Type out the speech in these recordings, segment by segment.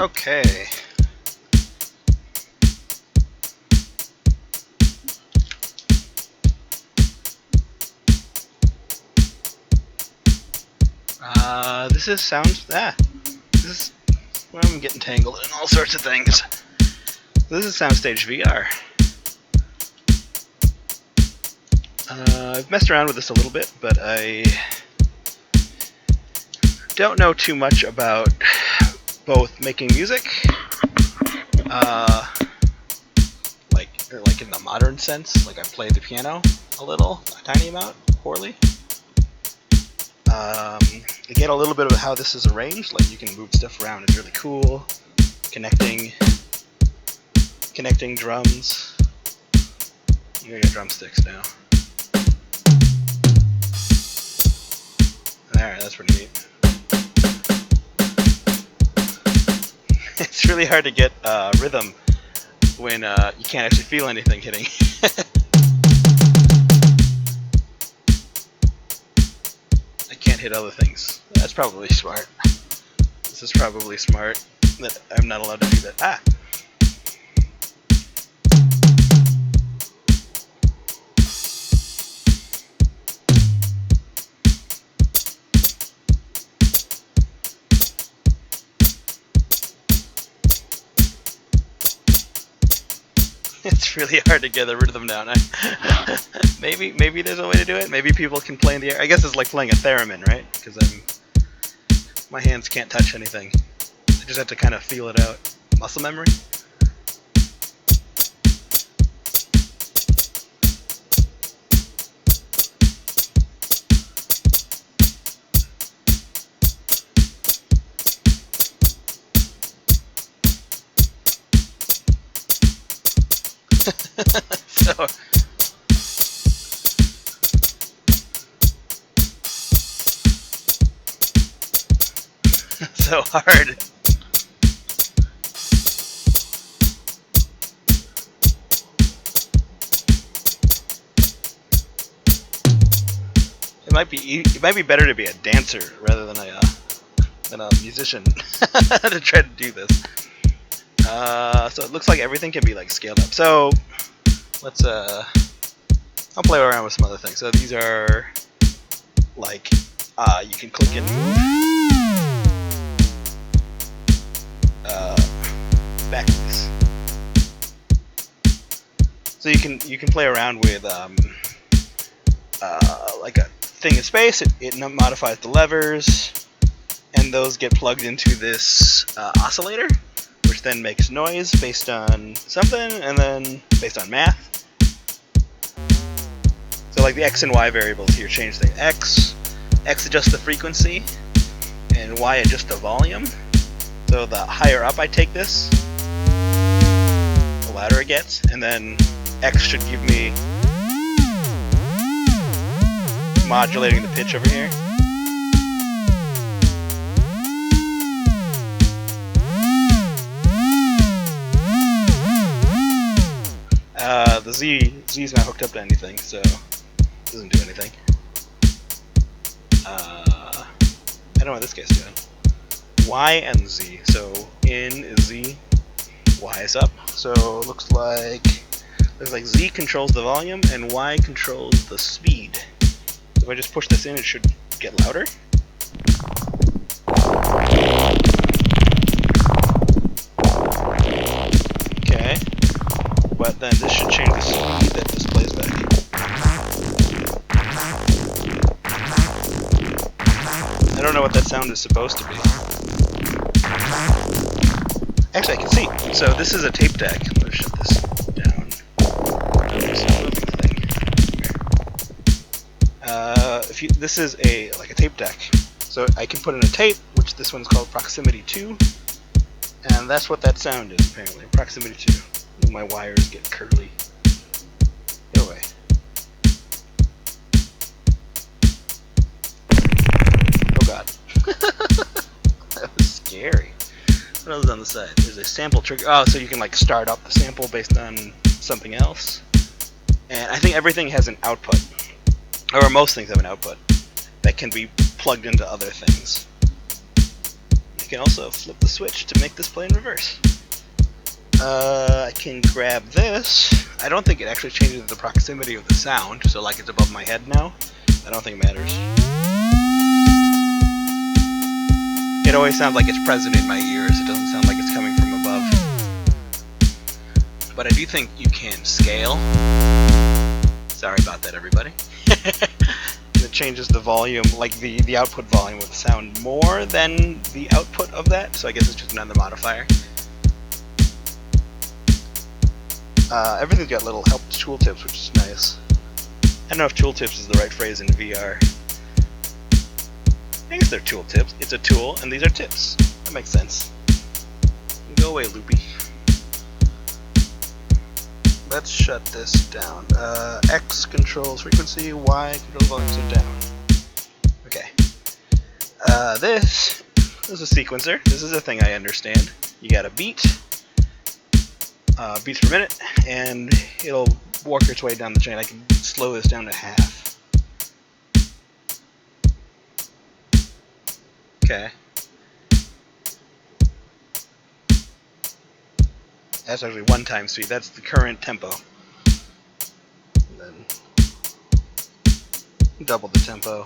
Okay. This is this is where I'm getting tangled in all sorts of things. This is Soundstage VR. I've messed around with this a little bit, but I don't know too much about both making music, like in the modern sense. Like I play the piano a little, a tiny amount, poorly. I get a little bit of how this is arranged. Like you can move stuff around. It's really cool. Connecting drums. You got drumsticks now. Alright, that's pretty neat. It's really hard to get rhythm when you can't actually feel anything hitting. I can't hit other things. That's probably smart. This is probably smart that I'm not allowed to do that. Ah! It's really hard to get the rhythm down. Maybe there's a way to do it. Maybe people can play in the air. I guess it's like playing a theremin, right? Because my hands can't touch anything. I just have to kind of feel it out. Muscle memory. So hard. It might be better to be a dancer rather than a musician to try to do this. So it looks like everything can be like scaled up. So let's I'll play around with some other things. So these are like you can click and move. Back to this. So you can play around with like a thing in space. It modifies the levers, and those get plugged into this oscillator, which then makes noise based on something, and then based on math. So like the X and Y variables here change things. X adjusts the frequency, and Y adjusts the volume. So the higher up I take this, the louder it gets, and then X should give me modulating the pitch over here. The Z's not hooked up to anything, so it doesn't do anything. I don't know what this guy's doing. Y and Z. So in is Z, Y is up. So it looks like Z controls the volume and Y controls the speed. So if I just push this in, it should get louder. Okay. But then this should change the speed that this plays back. I don't know what that sound is supposed to be. Actually, I can see. So this is a tape deck. Let's shut this down. This is like a tape deck. So I can put in a tape, which this one's called Proximity 2, and that's what that sound is apparently. Proximity 2. My wires get curly. Get away. Oh god. That was scary. What else is on the side? There's a sample trigger. Oh, so you can like start up the sample based on something else. And I think everything has an output, or most things have an output that can be plugged into other things. Like can also flip the switch to make this play in reverse. I can grab this. I don't think it actually changes the proximity of the sound, so like it's above my head now. I don't think it matters. It always sounds like it's present in my ears. It doesn't sound like it's coming from above. But I do think you can scale. Sorry about that, everybody. It changes the volume, like the output volume of the sound more than the output of that, so I guess it's just another modifier. Everything's got little help tooltips, which is nice. I don't know if tooltips is the right phrase in VR. I guess they're tooltips. It's a tool, and these are tips. That makes sense. Go away, Loopy. Let's shut this down. X controls frequency, Y controls volumes are down. Okay. This is a sequencer. This is a thing I understand. You got a beat, beats per minute, and it'll work its way down the chain. I can slow this down to half. Okay. That's actually 1 time speed. That's the current tempo. And then double the tempo.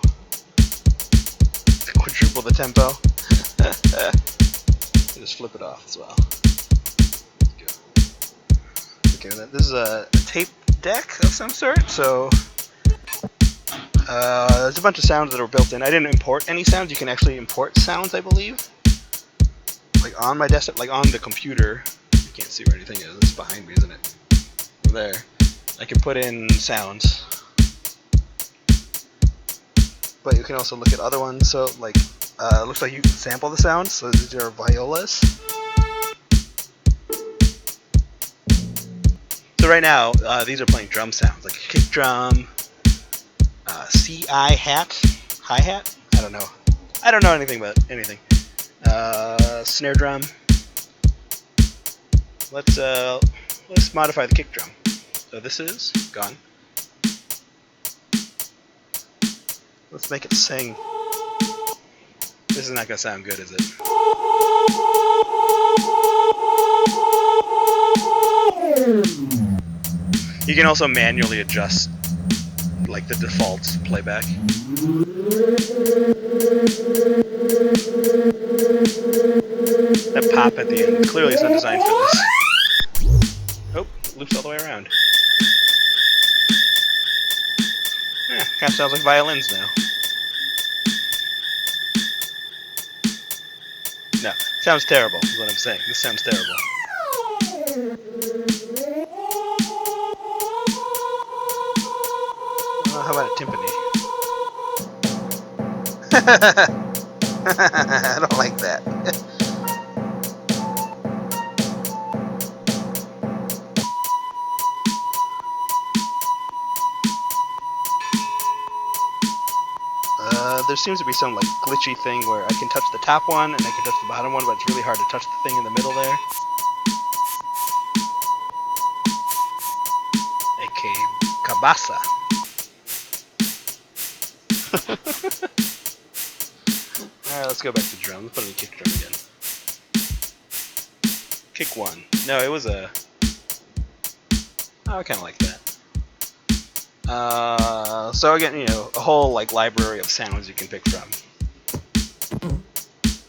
Quadruple the tempo. Just flip it off as well. Okay, this is a tape deck of some sort. So there's a bunch of sounds that are built in. I didn't import any sounds. You can actually import sounds, I believe. Like on my desktop, like on the computer. Can't see where anything is. It's behind me, isn't it? Over there. I can put in sounds. But you can also look at other ones. So, like, it looks like you can sample the sounds. So these are violas. So right now, these are playing drum sounds, like a kick drum, hi-hat. Hi-hat? I don't know. I don't know anything about anything. Snare drum. Let's modify the kick drum. So this is gone. Let's make it sing. This is not gonna sound good, is it? You can also manually adjust like the default playback. That pop at the end clearly is not designed for this. Oh, loops all the way around. Yeah, kind of sounds like violins now. No, sounds terrible is what I'm saying. This sounds terrible. How about a timpani? I don't like that. There seems to be some like glitchy thing where I can touch the top one and I can touch the bottom one, but it's really hard to touch the thing in the middle there. A.k.a. Kabasa. Alright, let's go back to drum. Let's put in the kick drum again. Kick 1. No, it was a... Oh, I kind of like that. So again, you know, a whole like library of sounds you can pick from.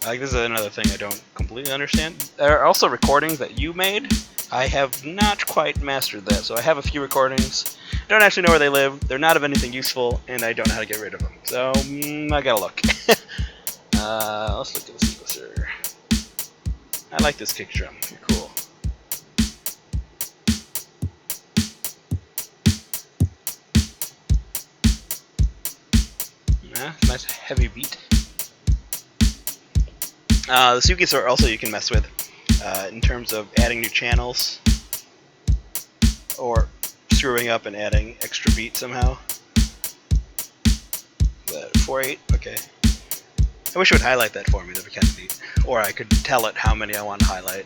Like this is another thing I don't completely understand. There are also recordings that you made. I have not quite mastered that, so I have a few recordings. I don't actually know where they live. They're not of anything useful, and I don't know how to get rid of them. So I gotta look. Let's look at the sequencer. I like this kick drum. You're cool. Nice heavy beat. The sequencer also you can mess with in terms of adding new channels or screwing up and adding extra beat somehow. 4/8, okay. I wish it would highlight that for me, that'd be kind of neat. Or I could tell it how many I want to highlight.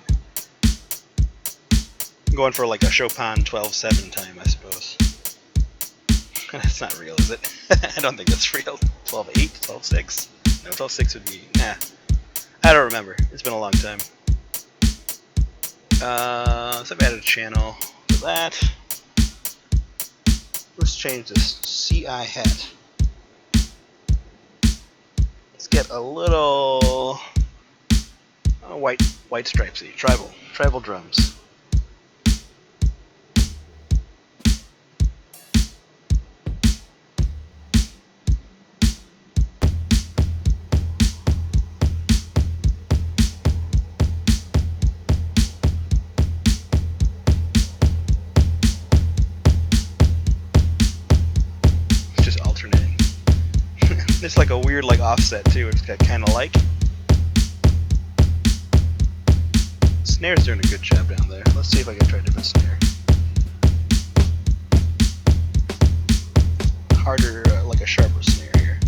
I'm going for like a Chopin 12/7 time, I suppose. That's not real, is it? I don't think that's real. 12/8, 12/6. No, 12/6 would be, nah. I don't remember. It's been a long time. So I've added a channel for that. Let's change this CI hat. Let's get a little white stripesy, tribal drums. It's like a weird like offset too. It's got kind of like. Snare's doing a good job down there. Let's see if I can try a different snare. Harder, like a sharper snare here.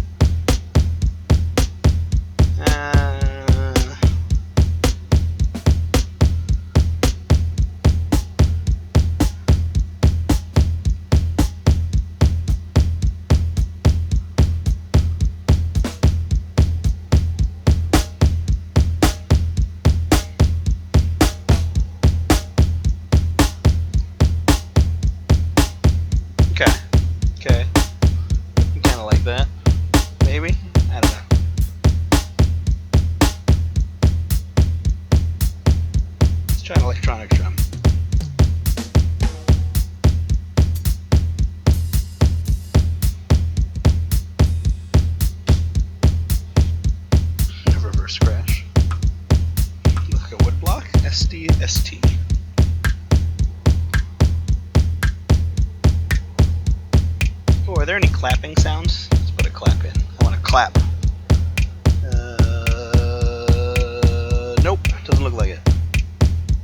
Okay. Kind of like that. Maybe? I don't know. Let's try an electronic drum. A reverse crash. Like a wood block. ST. Oh, are there any clapping sounds? Let's put a clap in. I want to clap. Nope, doesn't look like it.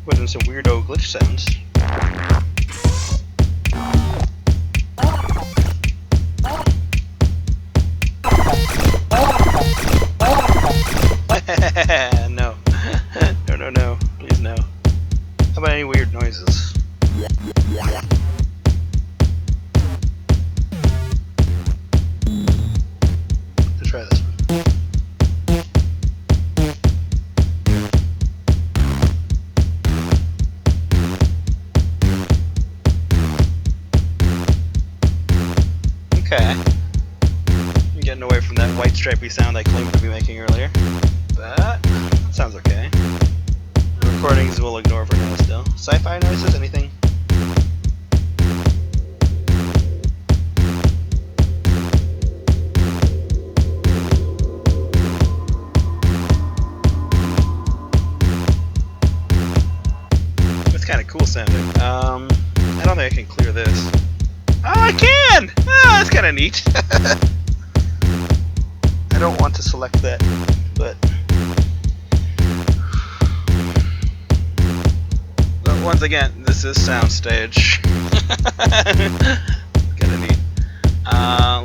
Put in some weirdo glitch sounds. No. No. Please no. How about any weird noises? Try this one. Okay. I'm getting away from that white stripy sound I claimed to be making earlier. But that sounds okay. The recordings we'll ignore for now still. Sci-fi noises? Anything? Kind of cool sounding. I don't think I can clear this. Oh, I can! Oh, that's kind of neat. I don't want to select that, but once again, this is Soundstage. Kind of neat.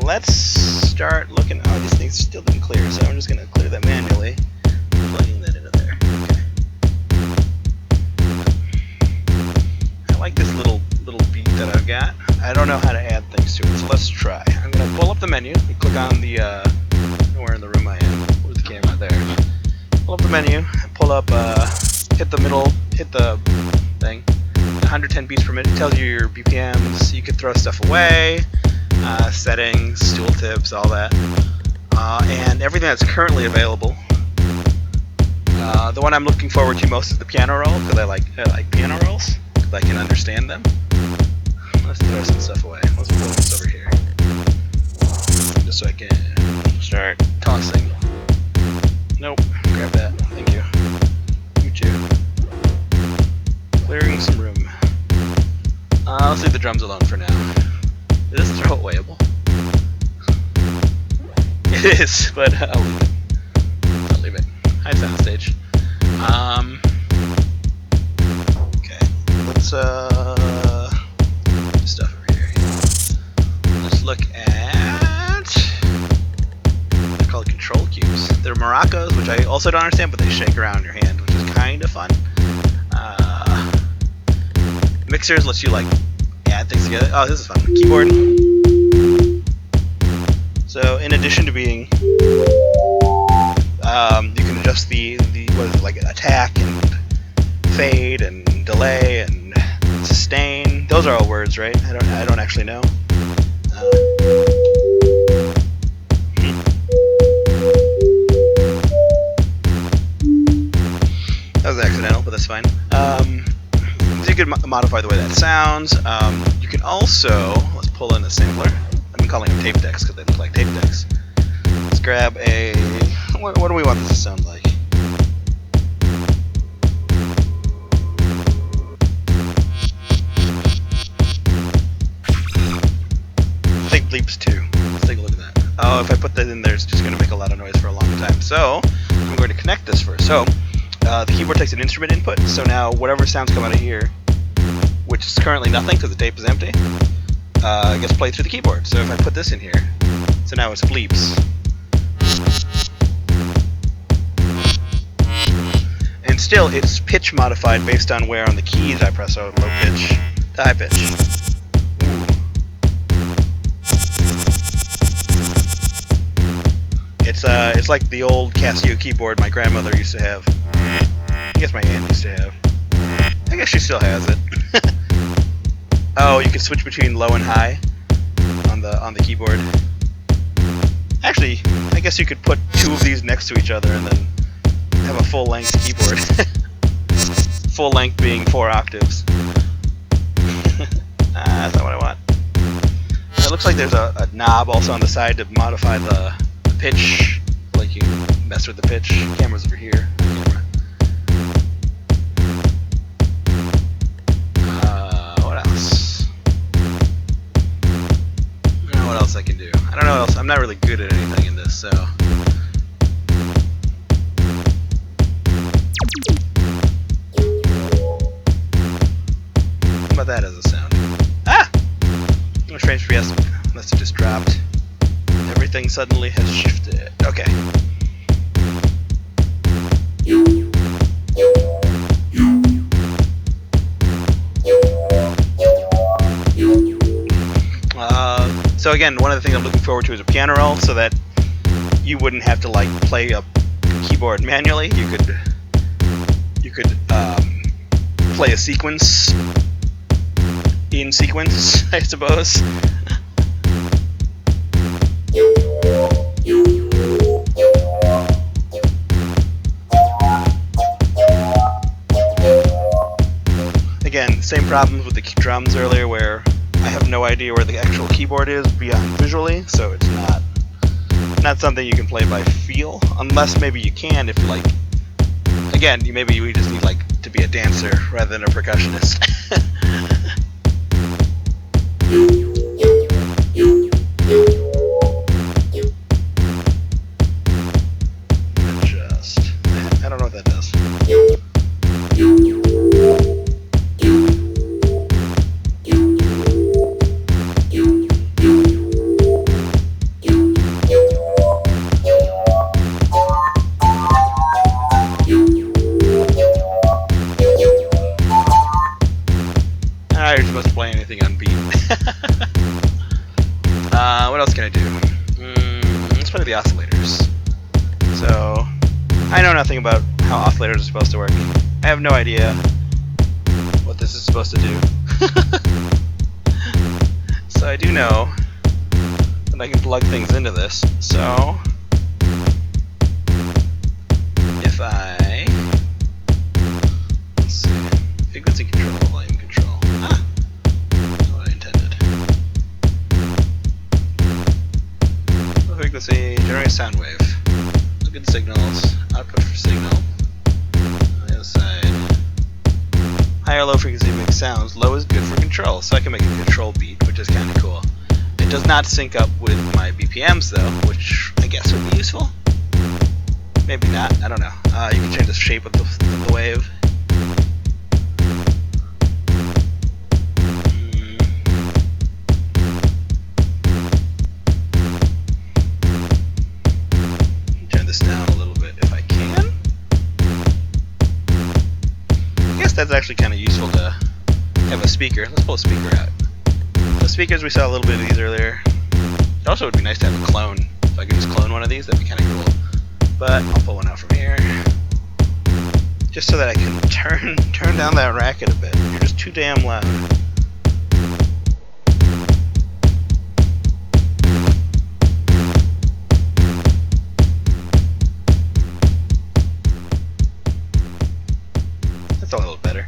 Let's start looking. Oh, these things still didn't clear, so I'm just going to clear that manually. Plugging that into there. I like this little beat that I've got. I don't know how to add things to it, so let's try. I'm going to pull up the menu and click on the, where in the room I am. Where's the camera? There. Pull up the menu, pull up, hit the middle, hit the thing. 110 beats per minute. It tells you your BPMs. You can throw stuff away, settings, tooltips, all that. And everything that's currently available. The one I'm looking forward to most is the piano roll, because I like piano rolls. I can understand them. Let's throw some stuff away. Let's pull this over here. Just so I can start tossing. Nope. Grab that. Thank you. You too. Clearing some room. Let's leave the drums alone for now. Is this throwawayable? It is, but I'll leave it. I'll leave it. Hi, Soundstage. Let's stuff over here. Let's look at, they're called control cubes. They're maracas, which I also don't understand, but they shake around in your hand, which is kind of fun. Mixers lets you like add things together. Oh, this is fun. Keyboard. So in addition to being, you can adjust the what is it, like attack and fade and delay and sustain. Those are all words, right? I don't actually know. That was accidental, but that's fine. So you can modify the way that sounds. You can also, let's pull in a sampler. I've been calling them tape decks because they look like tape decks. Let's grab a, what do we want this to sound like? I think bleeps too. Let's take a look at that. Oh, if I put that in there, it's just going to make a lot of noise for a long time. So I'm going to connect this first. So the keyboard takes an instrument input, so now whatever sounds come out of here, which is currently nothing because the tape is empty, gets played through the keyboard. So if I put this in here, so now it's bleeps. And still, it's pitch modified based on where on the keys I press, so low pitch to high pitch. It's like the old Casio keyboard my grandmother used to have. I guess my aunt used to have. I guess she still has it. Oh, you can switch between low and high on the keyboard. Actually, I guess you could put two of these next to each other and then have a full-length keyboard. Full length being 4 octaves. That's not what I want. It looks like there's a knob also on the side to modify the pitch. Like you mess with the pitch. Camera's over here. What else? I don't know what else I can do. I don't know what else. I'm not really good at anything in this, so. How about that as a sound? Ah! My strange PS must have just dropped. Everything suddenly has shifted. Okay. So again, one of the things I'm looking forward to is a piano roll, so that you wouldn't have to like play a keyboard manually. You could play a sequence in sequence, I suppose. Again, same problems with the drums earlier, where I have no idea where the actual keyboard is beyond visually, so it's not something you can play by feel, unless maybe you can if you like. Again, maybe you just need like to be a dancer rather than a percussionist. I don't know what that does. You're supposed to play anything on beat. What else can I do? Let's play the oscillators. So, I know nothing about how oscillators are supposed to work. I have no idea what this is supposed to do. So I do know that I can plug things into this. So, if I, let's see, frequency control, volume control. That's what I intended. Frequency, generate sound wave. Look at signals, output for signal. On the other side. High or low frequency makes sounds. Low is good for control, so I can make a control beat, which is kind of cool. It does not sync up with my BPMs though, which I guess would be useful. Maybe not, I don't know. You can change the shape of the wave. Turn this down a little bit if I can. I guess that's actually kind of useful to have a speaker. Let's pull a speaker out. The speakers, we saw a little bit of these earlier. It also would be nice to have a clone. If I could just clone one of these, that'd be kind of cool. But I'll pull one out from here. just so that I can turn down that racket a bit. You're just too damn loud. That's a little better.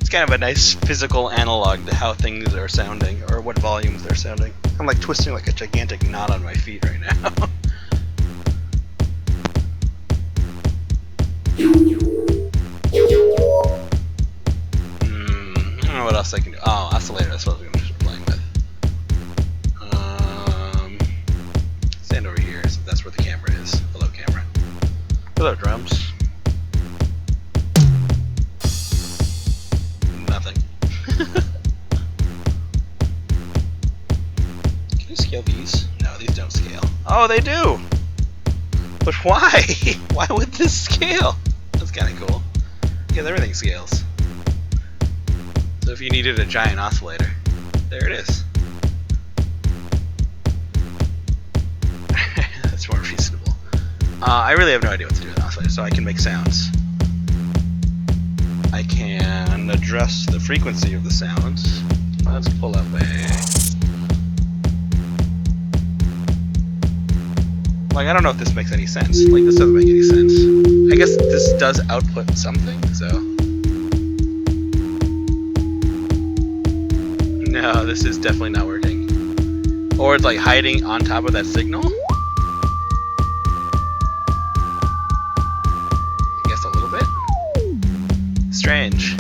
It's kind of a nice physical analog to how things are sounding, or what volumes they're sounding. I'm like twisting like a gigantic knot on my feet right now. I don't know what else I can do. Oh, oscillator, that's what I was going to start playing with. Stand over here, so that's where the camera is. Hello, camera. Hello, drums. Nothing. Can you scale these? No, these don't scale. Oh, they do! But why? Why would this scale? That's kind of cool. Because everything scales. So if you needed a giant oscillator, there it is. That's more reasonable. I really have no idea what to do with an oscillator, so I can make sounds. I can adjust the frequency of the sounds. Let's pull up like, I don't know if this makes any sense. Like, this doesn't make any sense. I guess this does output something, so. No, this is definitely not working. Or it's like hiding on top of that signal. I guess a little bit. Strange.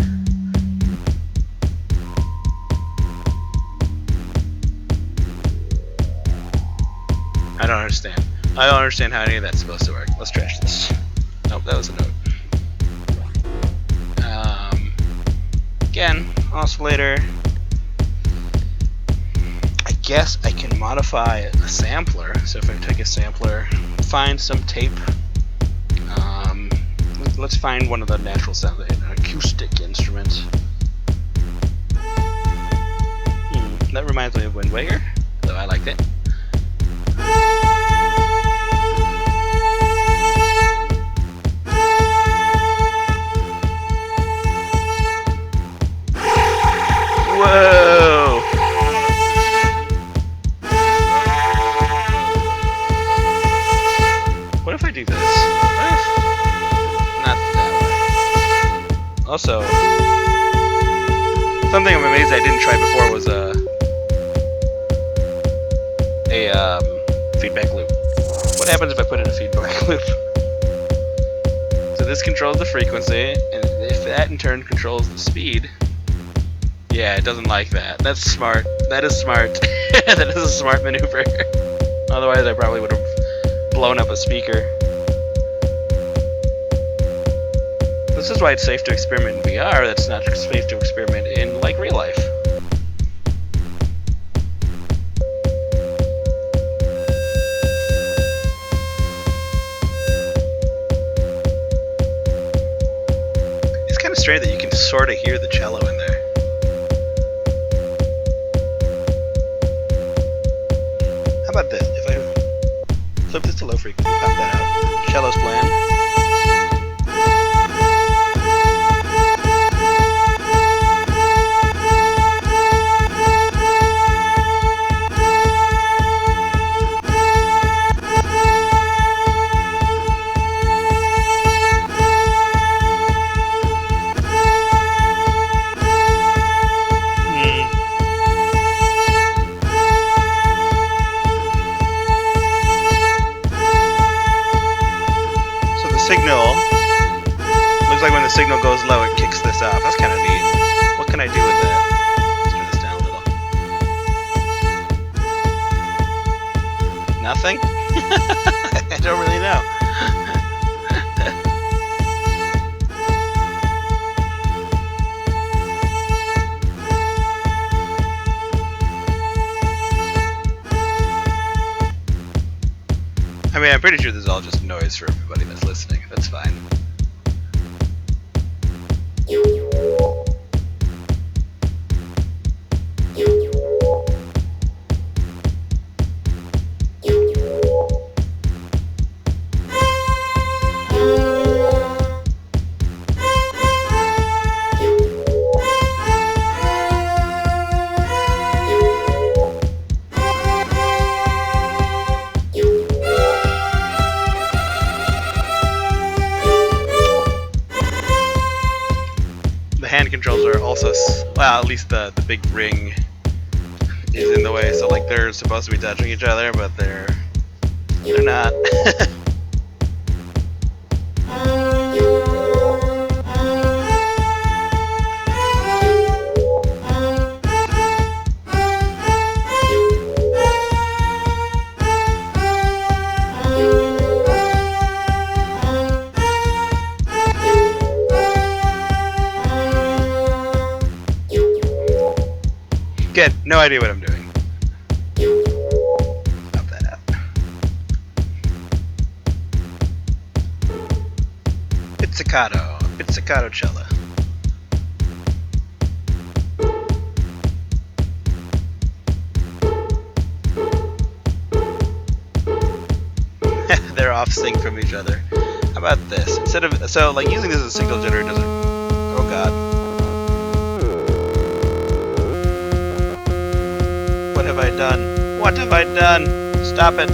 I don't understand. I don't understand how any of that's supposed to work. Let's trash this. Nope, that was a note. Again, oscillator. I guess I can modify a sampler. So if I take a sampler, find some tape. Let's find one of the natural sounds, an acoustic instrument. That reminds me of Wind Waker, though I liked it. Whoa! What if I do this? What if... Not that way. Also, something I'm amazed I didn't try before was a feedback loop. What happens if I put in a feedback loop? So this controls the frequency, and if that in turn controls the speed. Yeah, it doesn't like that. That's smart. That is smart. That is a smart maneuver. Otherwise, I probably would have blown up a speaker. This is why it's safe to experiment in VR. That's not safe to experiment in, like, real life. It's kind of strange that you can sort of hear the cello in there. How about this? If I flip this to low frequency, pop that out. Cello's playing. Looks like when the signal goes low, it kicks this off. That's kind of neat. What can I do with that? Let's turn this down a little. Nothing? I don't really know. I mean, I'm pretty sure this is all just noise for everybody that's listening. That's fine. controls are also, well, at least the big ring is in the way. So like they're supposed to be touching each other, but they're not. Again, no idea what I'm doing. Stop that out. Pizzicato cello. They're off sync from each other. How about this? Instead of like using this as a signal generator doesn't. Oh god. What have I done? What have I done? Stop it.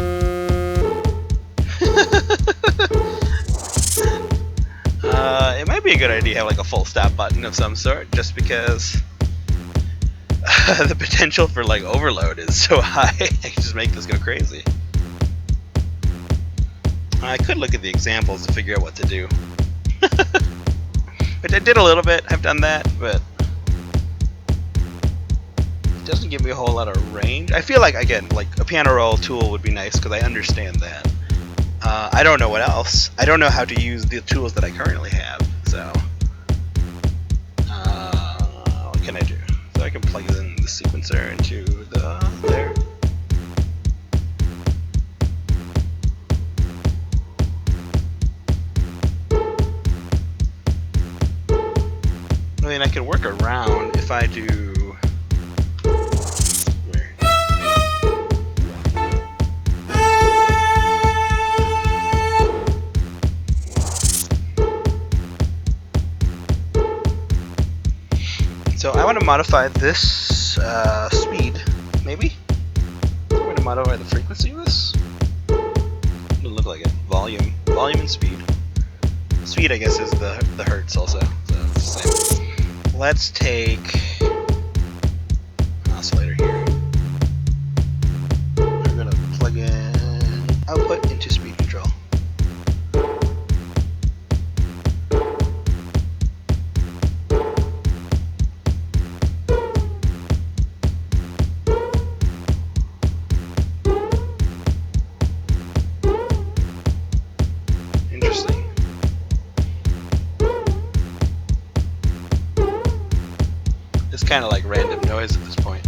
It might be a good idea to have like a full stop button of some sort, just because the potential for like overload is so high. I can just make this go crazy. I could look at the examples to figure out what to do. But I did a little bit. I've done that, but doesn't give me a whole lot of range. I feel like, again, like a piano roll tool would be nice because I understand that. I don't know what else. I don't know how to use the tools that I currently have. So, what can I do? So I can plug in the sequencer into there. I mean, I can work around if I do. So I want to modify this speed, maybe? I'm going to modify the frequency of this. It doesn't look like it. Volume and speed. Speed, I guess, is the hertz also. So it's the same. Let's take an oscillator here. We're going to plug in output into speed control. It's kind of like random noise at this point.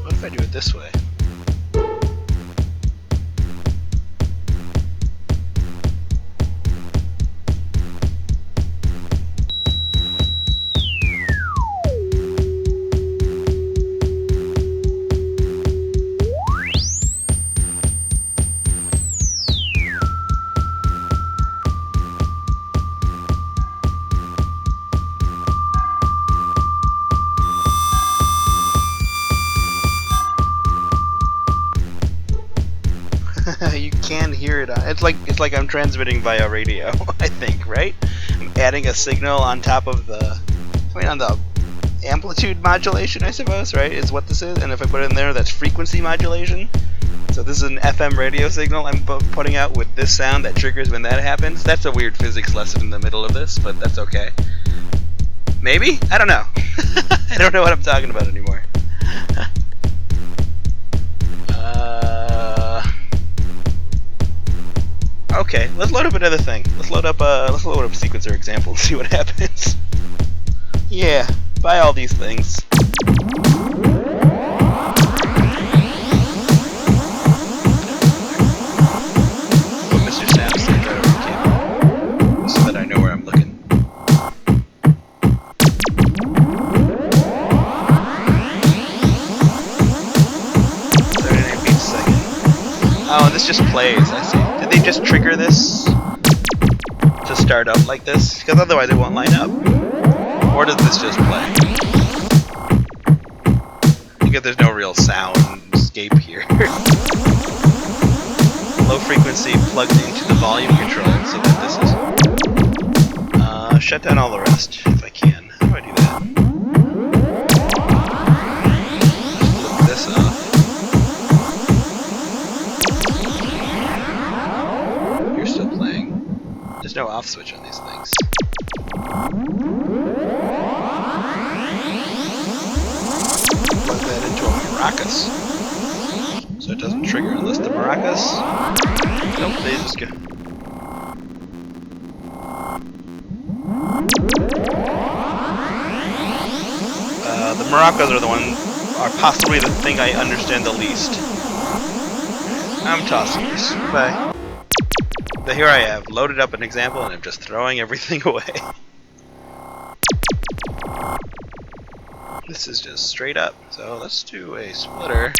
If I do it this way. You can hear it. It's like I'm transmitting via radio. I think, right? I'm adding a signal on top of the, on the amplitude modulation, I suppose, right? Is what this is. And if I put it in there, that's frequency modulation. So this is an FM radio signal I'm putting out with this sound that triggers when that happens. That's a weird physics lesson in the middle of this, but that's okay. Maybe? I don't know. I don't know what I'm talking about anymore. Okay, let's load up another thing. Let's load up a sequencer example and see what happens. Yeah, buy all these things. Put Mr. Soundstage right over the keyboard so that I know where I'm looking. just trigger this to start up like this? Because otherwise it won't line up. Or does this just play? Because there's no real soundscape here. Low frequency plugged into the volume control so that this is... shut down all the rest if I can. How do I do that? Flip this off. You're still playing. There's no off switch on these things. Plug that into a maracas. So it doesn't trigger unless the maracas... Nope, they just go... the maracas are possibly the thing I understand the least. I'm tossing this. Bye. But here I have loaded up an example and I'm just throwing everything away. This is just straight up. So let's do a splitter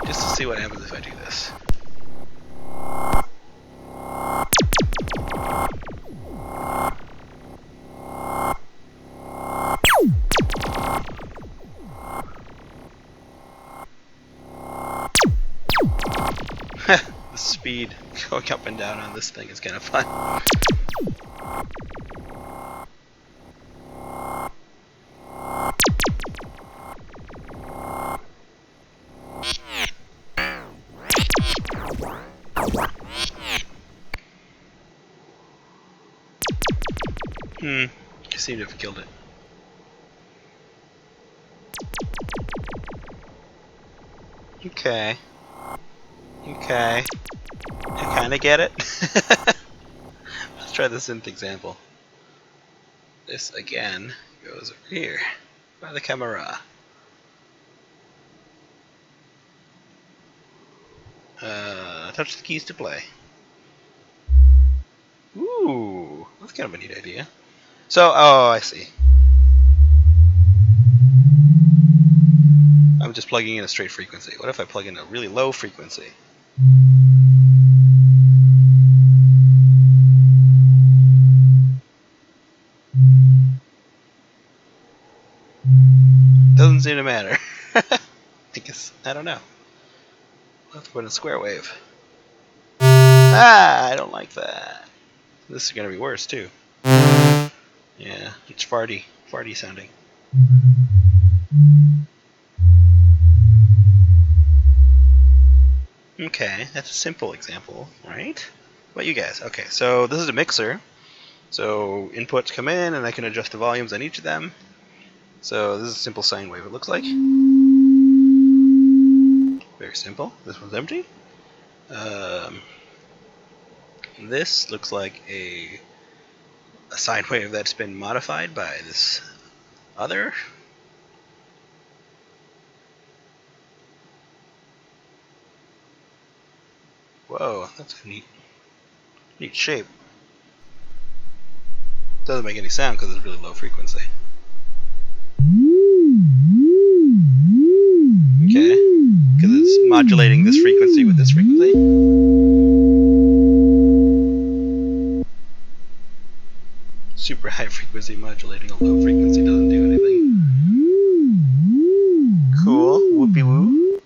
just to see what happens if I do this. The speed going up and down on this thing is kind of fun. I seem to have killed it. Okay. Okay. I kinda get it. Let's try the synth example. This again goes over here by the camera. Touch the keys to play. Ooh, that's kind of a neat idea. So, oh, I see. I'm just plugging in a straight frequency. What if I plug in a really low frequency? Doesn't seem to matter. I guess, I don't know. I'll have to put in a square wave. Ah, I don't like that. This is gonna be worse too. Yeah, it's farty sounding. Okay, that's a simple example, right? What about you guys? Okay, so this is a mixer. So inputs come in and I can adjust the volumes on each of them. So this is a simple sine wave, it looks like. Very simple. This one's empty. This looks like a sine wave that's been modified by this other. Whoa, that's a neat shape. Doesn't make any sound because it's really low frequency. Okay, because it's modulating this frequency with this frequency. Super high frequency modulating a low frequency doesn't do anything. Cool, whoopee woo.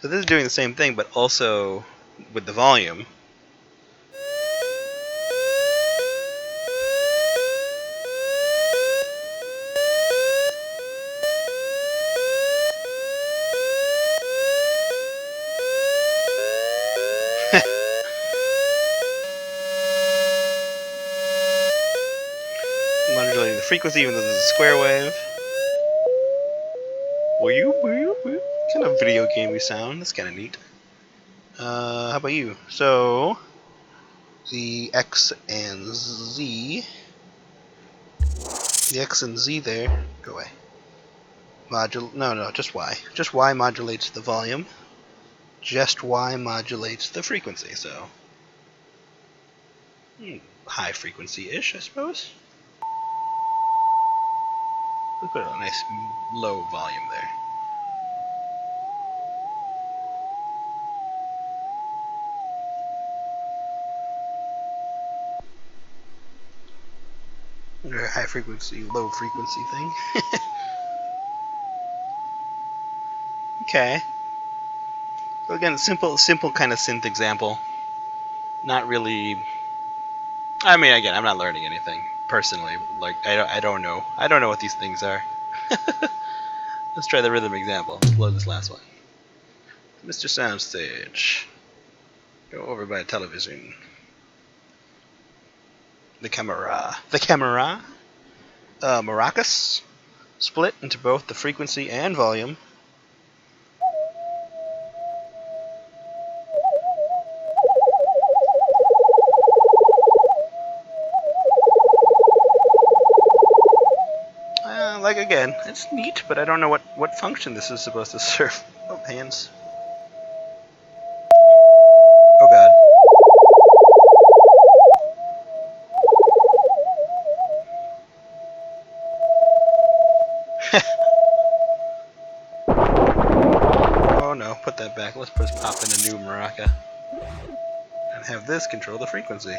So this is doing the same thing, but also with the volume. Modulating the frequency even though this is a square wave. Kind of video gamey sound. That's kind of neat. How about you? So the X and Z. The X and Z there. Go away. No, just Y. Just Y modulates the volume. Just Y modulates the frequency. So high frequency-ish, I suppose. We'll put a nice low volume there. Or high frequency, low frequency thing. Okay. So again, simple kind of synth example. Not really. I mean, again, I'm not learning anything personally. Like, I don't know. I don't know what these things are. Let's try the rhythm example. Let's load this last one. Mr. Soundstage. Go over by television. The camera. The camera. Maracas. Split into both the frequency and volume. Like again, it's neat, but I don't know what function this is supposed to serve. Oh, hands. Oh god. Oh no, put that back. Let's just pop in a new maraca. And have this control the frequency.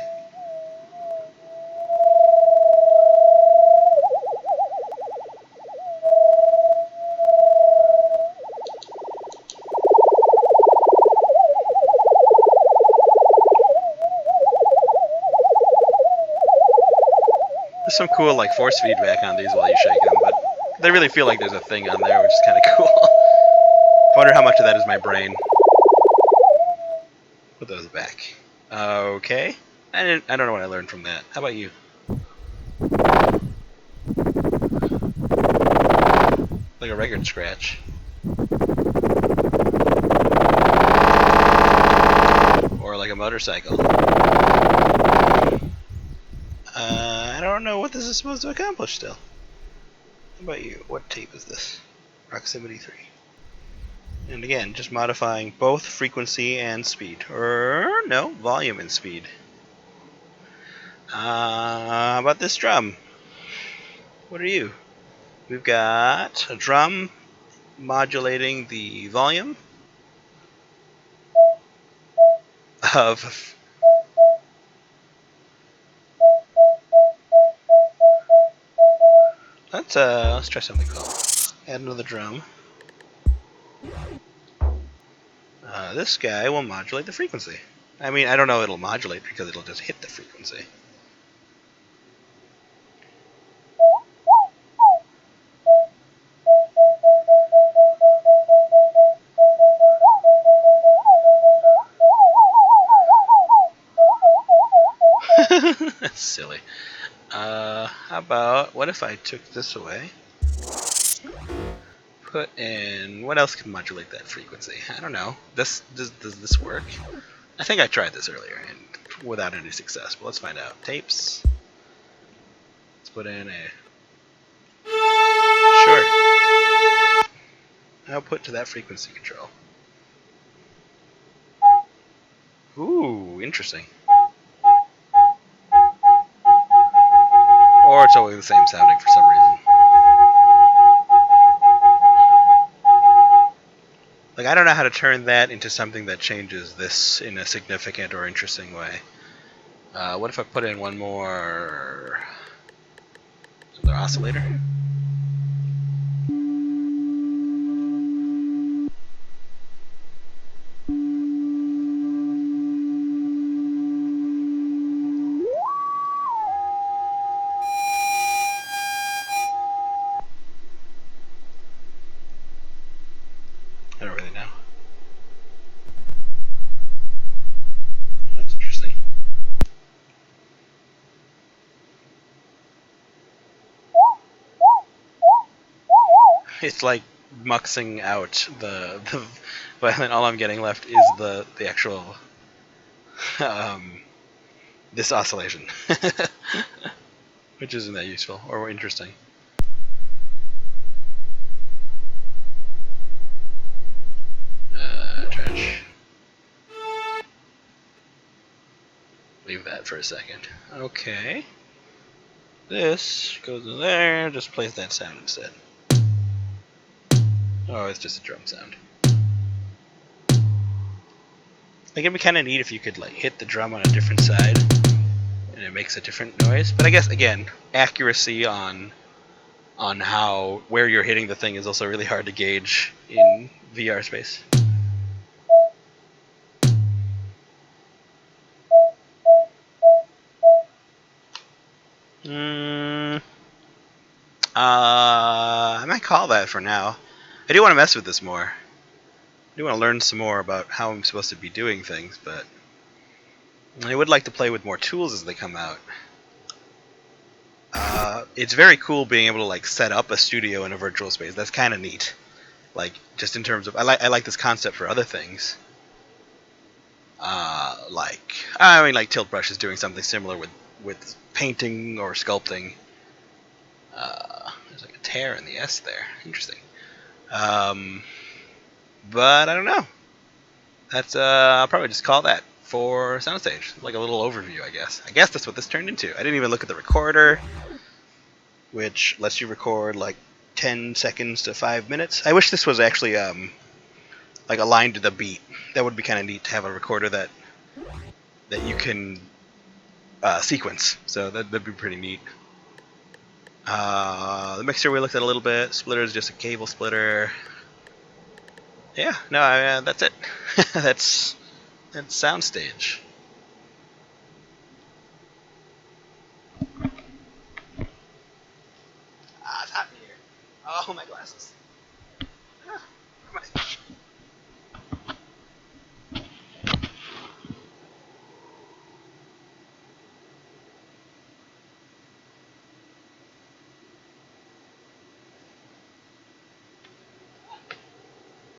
There's some cool like force feedback on these while you shake them, but they really feel like there's a thing on there, which is kind of cool. I wonder how much of that is my brain. Put those back. Okay. I don't know what I learned from that. How about you? Like a record scratch. Or like a motorcycle. I don't know what this is supposed to accomplish still. How about you? What tape is this? Proximity 3. And again, just modifying both frequency and speed. Or, no, volume and speed. How about this drum? What are you? We've got a drum modulating the volume of let's try something cool. Add another drum. This guy will modulate the frequency. I mean, I don't know it'll modulate because it'll just hit the frequency. That's silly. How about, what if I took this away? Put in, what else can modulate that frequency? I don't know. Does this work? I think I tried this earlier and without any success, but let's find out. Tapes. Let's put in a... Sure. Output to that frequency control. Ooh, interesting. Or it's always the same sounding for some reason. Like, I don't know how to turn that into something that changes this in a significant or interesting way. What if I put in one more... Another oscillator? I don't really know. That's interesting. It's like muxing out the violin. All I'm getting left is the actual this oscillation, which isn't that useful or interesting. Trash. Leave that for a second. Okay. This goes in there. Just plays that sound instead. Oh, it's just a drum sound. Like, it'd be kind of neat if you could like hit the drum on a different side and it makes a different noise. But I guess again, accuracy on how where you're hitting the thing is also really hard to gauge in VR space. I might call that for now. I do want to mess with this more. I do want to learn some more about how I'm supposed to be doing things, but I would like to play with more tools as they come out. It's very cool being able to like set up a studio in a virtual space. That's kind of neat. Like just in terms of, I like this concept for other things. Like Tilt Brush is doing something similar with painting or sculpting. There's like a tear in the S there. Interesting. But I don't know. That's I'll probably just call that for Soundstage, like a little overview, I guess. I guess that's what this turned into. I didn't even look at the recorder, which lets you record like 10 seconds to 5 minutes. I wish this was actually like aligned to the beat. That would be kind of neat to have a recorder that you can sequence. So that'd be pretty neat. The mixer we looked at a little bit. Splitter is just a cable splitter. Yeah, no, that's it. that's Soundstage. It's hot in here. Oh, my glasses. Ah,